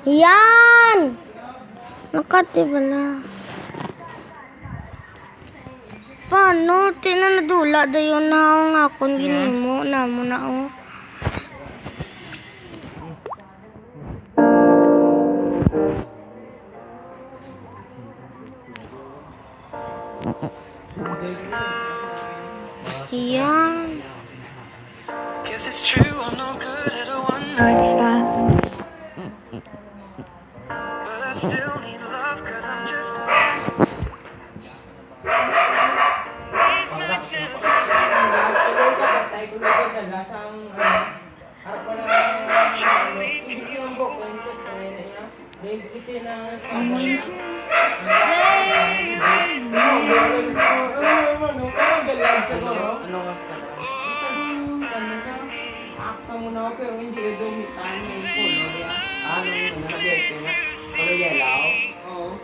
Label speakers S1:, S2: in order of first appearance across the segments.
S1: Yan! Nakati pala. Paano? Tinanadula dayon na ang akong ginimo na mo na oh. Yan.
S2: Guess it's true, I'm no good at a one-night stand. But I still need love, cause I'm just a man. These nights never seem to last. Just a week and you won't you stay with
S3: Aksa mo na pero hindi ka dumitan yung color. Ano yung yellow? Oo.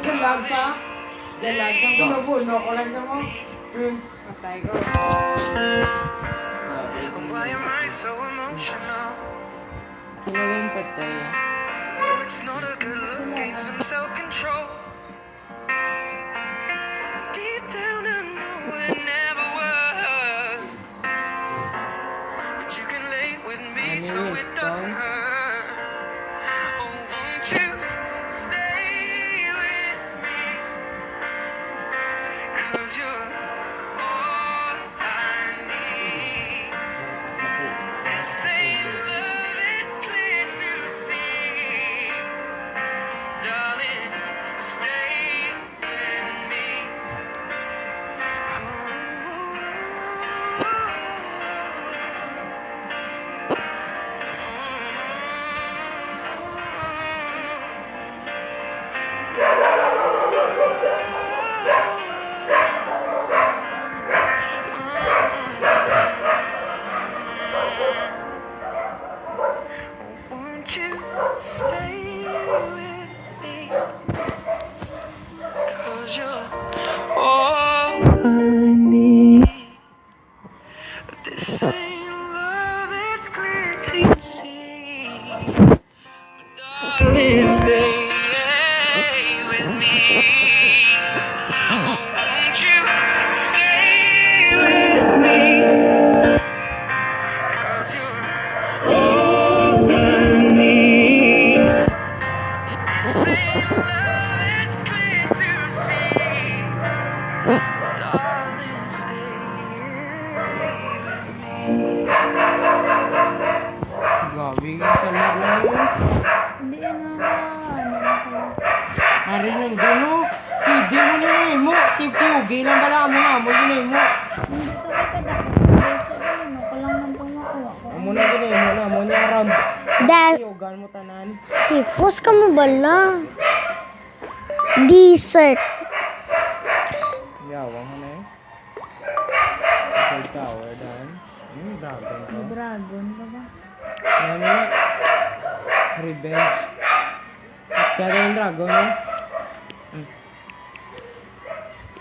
S3: Dalag sa? Dalag sa kumubuno ko lang mo. Patay ko.
S2: Why am I so emotional?
S3: Talagang patay.
S2: Oh, it's not a good look, gain some self-control. Deep down I know it never was, but you can lay with me so it doesn't hurt. Oh, won't you stay with me? 'Cause you're all I need. This ain't love, it's clear to see. Darling, stay with me. Won't you stay with me? 'Cause you're all I need. This ain't love, it's clear to see. Darling, stay with me. Won't you stay with me? 'Cause you're all I need. This ain't love, it's clear to see. Darling, stay with me.
S3: Gabi ka sa lag lang yun.
S1: Hindi yan na.
S3: Ari lang gano. Hindi mo na yung mo. Tiw-tiw. Lang pala mo nga. Mo yun yung mo.
S1: Hindi to kay kadako. Basta ano ko lang man tong makuha ko.
S3: Amo na gano yung mo na. Mo na around.
S1: Dahil
S3: Tiyogan mo tanan.
S1: hipos ka mo bala. Dessert.
S3: Yawang mo na eh. Okay, tower dahil. Dragon ko.
S1: Dragon ka ba?
S3: Ano na? Revenge. Kaya yung dragon eh.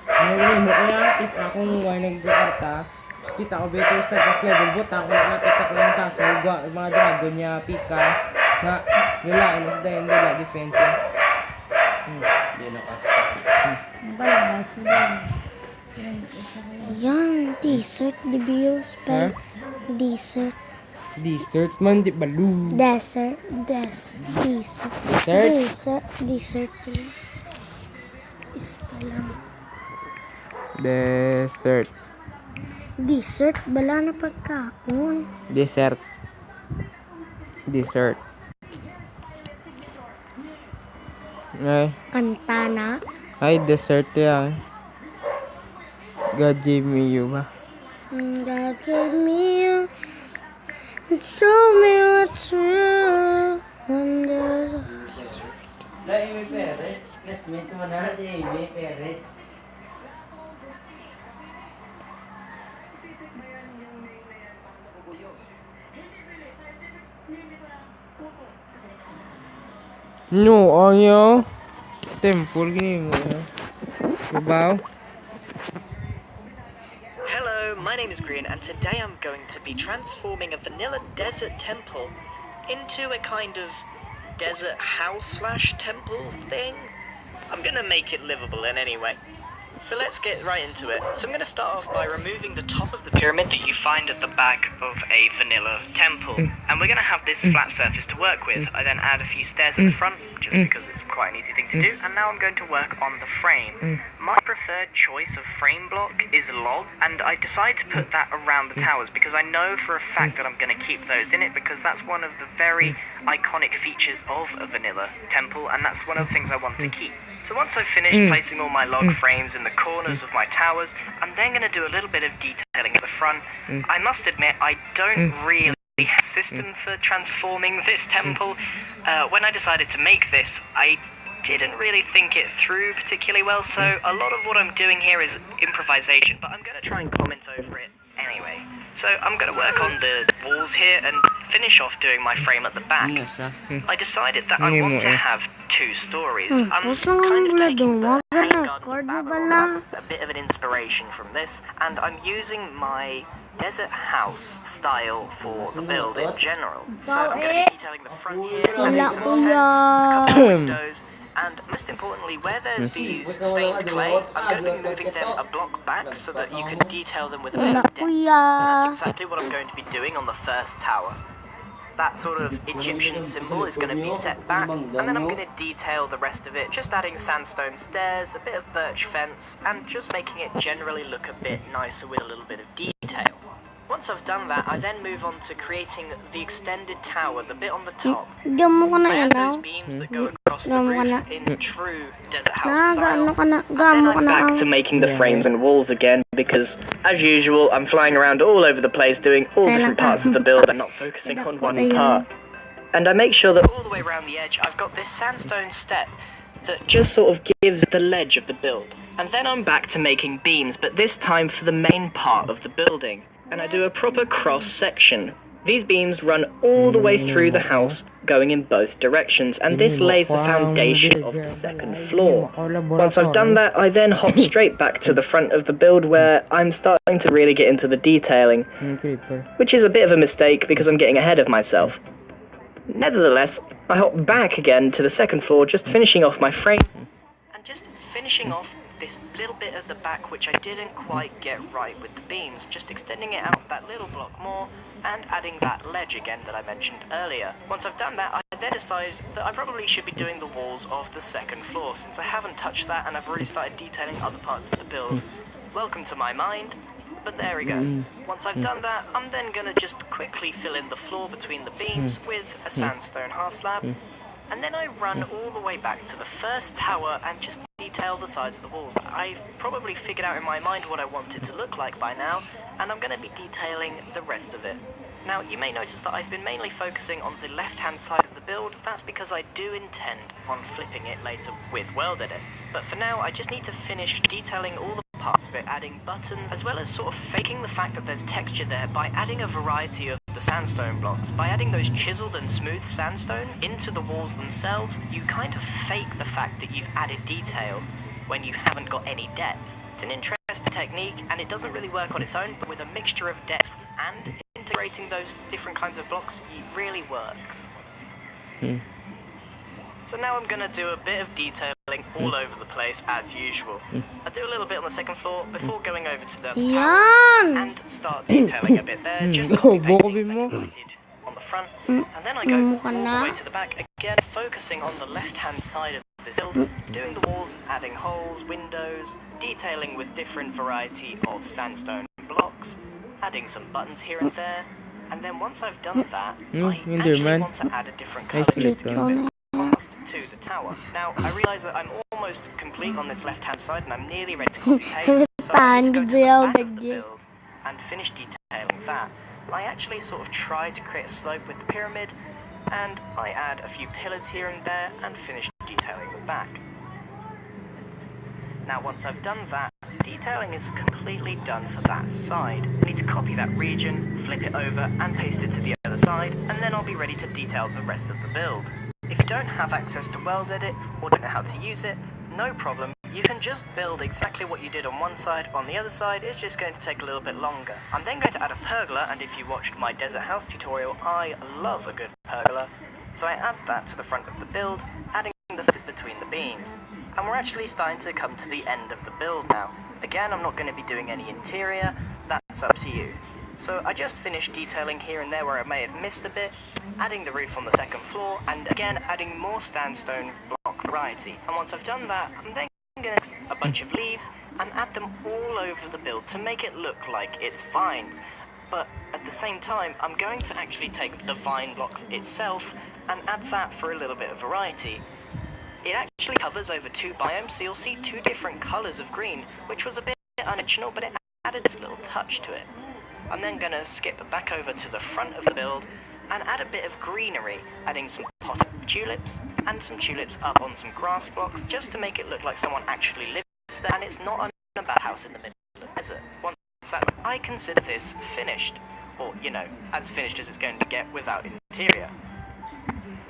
S3: Ngayon mo ko yan. Is akong nag-arta. Kita ko beto is nagkas level bot. Ako nakita ko yung kaso. Mga dragon niya. Pika. Nga. Nila. Inas dahil nila. Defensive. Hindi na kasi.
S1: Balabas mo din. Yan, dessert, DBO spell. Dessert.
S3: Dessert man. Di balu.
S1: Dessert. Dessert.
S3: Dessert?
S1: Dessert. Ispalang.
S3: Dessert.
S1: Dessert, bala na pagkaon.
S3: Dessert. Dessert. Ay.
S1: Kanta na.
S3: Ay, dessert yan. God gave me you ba?
S1: God gave me you. Show me what's real. Wonder.
S3: Amy Perez. Classmate mo na si Amy Perez. No, ayaw. Temple gini mo. Babaw.
S2: Hello, my name is Green, and today I'm going to be transforming a vanilla desert temple into a kind of
S4: desert house slash temple thing. I'm gonna make it livable in any way. So let's get right into it. So I'm going to start off by removing the top of the pyramid that you find at the back of a vanilla temple. And we're going to have this flat surface to work with. I then add a few stairs at the front, just because it's quite an easy thing to do. And now I'm going to work on the frame. My preferred choice of frame block is log, and I decide to put that around the towers because I know for a fact that I'm going to keep those in it because that's one of the very iconic features of a vanilla temple, and that's one of the things I want to keep. So once I've finished placing all my log frames in the corners of my towers, I'm then going to do a little bit of detailing at the front. I must admit, I don't really have a system for transforming this temple. When I decided to make this, I didn't really think it through particularly well, so a lot of what I'm doing here is improvisation, but I'm going to try and comment over it anyway. So I'm going to work on the walls here and finish off doing my frame at the back. I decided that I want to have 2 stories. I'm kind of taking the Hanging Gardens of Babylon, a bit of an inspiration from this, and I'm using my desert house style for the build in general. So I'm going to be detailing the front here, adding some fence, a couple of windows, and most importantly, where there's these stained clay, I'm going to be moving them a block back so that you can detail them with a bit of depth. And that's exactly what I'm going to be doing on the first tower. That sort of Egyptian symbol is going to be set back, and then I'm going to detail the rest of it, just adding sandstone stairs, a bit of birch fence, and just making it generally look a bit nicer with a little bit of detail. Once I've done that, I then move on to creating the extended tower, the bit on the top. I add those beams that go across the roof in true desert house style. Then I'm back to making the frames and walls again, because, as usual, I'm flying around all over the place doing all different parts of the build and not focusing on one part. And I make sure that all the way around the edge, I've got this sandstone step that just sort of gives the ledge of the build. And then I'm back to making beams, but this time for the main part of the building. And I do a proper cross section. These beams run all the way through the house, going in both directions, and this lays the foundation of the second floor. Once I've done that, I then hop straight back to the front of the build where I'm starting to really get into the detailing, which is a bit of a mistake because I'm getting ahead of myself. Nevertheless, I hop back again to the second floor, just finishing off my frame, and just finishing off this little bit at the back which I didn't quite get right with the beams, just extending it out that little block more and adding that ledge again that I mentioned earlier. Once I've done that, I then decide that I probably should be doing the walls of the second floor since I haven't touched that and I've already started detailing other parts of the build. Welcome to my mind, but there we go. Once I've done that, I'm then going to just quickly fill in the floor between the beams with a sandstone half slab, and then I run all the way back to the first tower and just detail the sides of the walls. I've probably figured out in my mind what I want it to look like by now, and I'm going to be detailing the rest of it. Now, you may notice that I've been mainly focusing on the left-hand side of the build. That's because I do intend on flipping it later with World Edit. But for now, I just need to finish detailing all the parts of it, adding buttons, as well as sort of faking the fact that there's texture there by adding a variety of the sandstone blocks. By adding those chiseled and smooth sandstone into the walls themselves, you kind of fake the fact that you've added detail when you haven't got any depth. It's an interesting technique, and it doesn't really work on its own, but with a mixture of depth and integrating those different kinds of blocks, it really works. So now I'm going to do a bit of detailing all over the place as usual. I do a little bit on the second floor before going over to the tower and start detailing a bit there, just copy-pasting exactly what I did on the front. And then I go all the way to the back, again focusing on the left-hand side of this build, doing the walls, adding holes, windows, detailing with different variety of sandstone blocks, adding some buttons here and there, and then once I've done that, I actually want to add a different colour just to give a bit contrast to the tower. Now, I realise that I'm almost complete on this left-hand side and I'm nearly ready to copy-paste, so I need to go to the back of the build and finish detailing that. I actually sort of try to create a slope with the pyramid, and I add a few pillars here and there and finish detailing the back. Now once I've done that, detailing is completely done for that side. I need to copy that region, flip it over and paste it to the other side, and then I'll be ready to detail the rest of the build. If you don't have access to World Edit or don't know how to use it, no problem. You can just build exactly what you did on one side. On the other side, it's just going to take a little bit longer. I'm then going to add a pergola, and if you watched my desert house tutorial, I love a good pergola. So I add that to the front of the build, adding the fences between the beams. And we're actually starting to come to the end of the build now. Again, I'm not going to be doing any interior, that's up to you. So I just finished detailing here and there where I may have missed a bit, adding the roof on the second floor, and again adding more sandstone block variety. And once I've done that, I'm then going to a bunch of leaves and add them all over the build to make it look like it's vines. But at the same time, I'm going to actually take the vine block itself and add that for a little bit of variety. It actually covers over 2 biomes, so you'll see 2 different colours of green, which was a bit unintentional, but it added a little touch to it. I'm then going to skip back over to the front of the build and add a bit of greenery, adding some potted tulips and some tulips up on some grass blocks, just to make it look like someone actually lives there, and it's not a bad house in the middle of the desert. Once that, I consider this finished, or, you know, as finished as it's going to get without interior.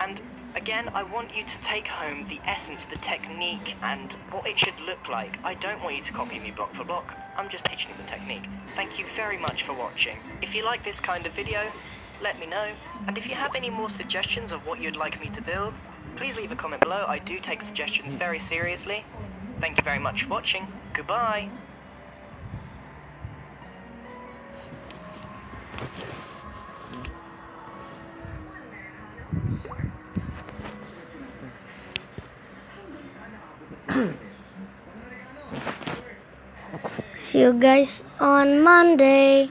S4: And again, I want you to take home the essence, the technique, and what it should look like. I don't want you to copy me block for block, I'm just teaching you the technique. Thank you very much for watching. If you like this kind of video, let me know, and if you have any more suggestions of what you'd like me to build, please leave a comment below. I do take suggestions very seriously. Thank you very much for watching. Goodbye.
S1: See you guys on Monday.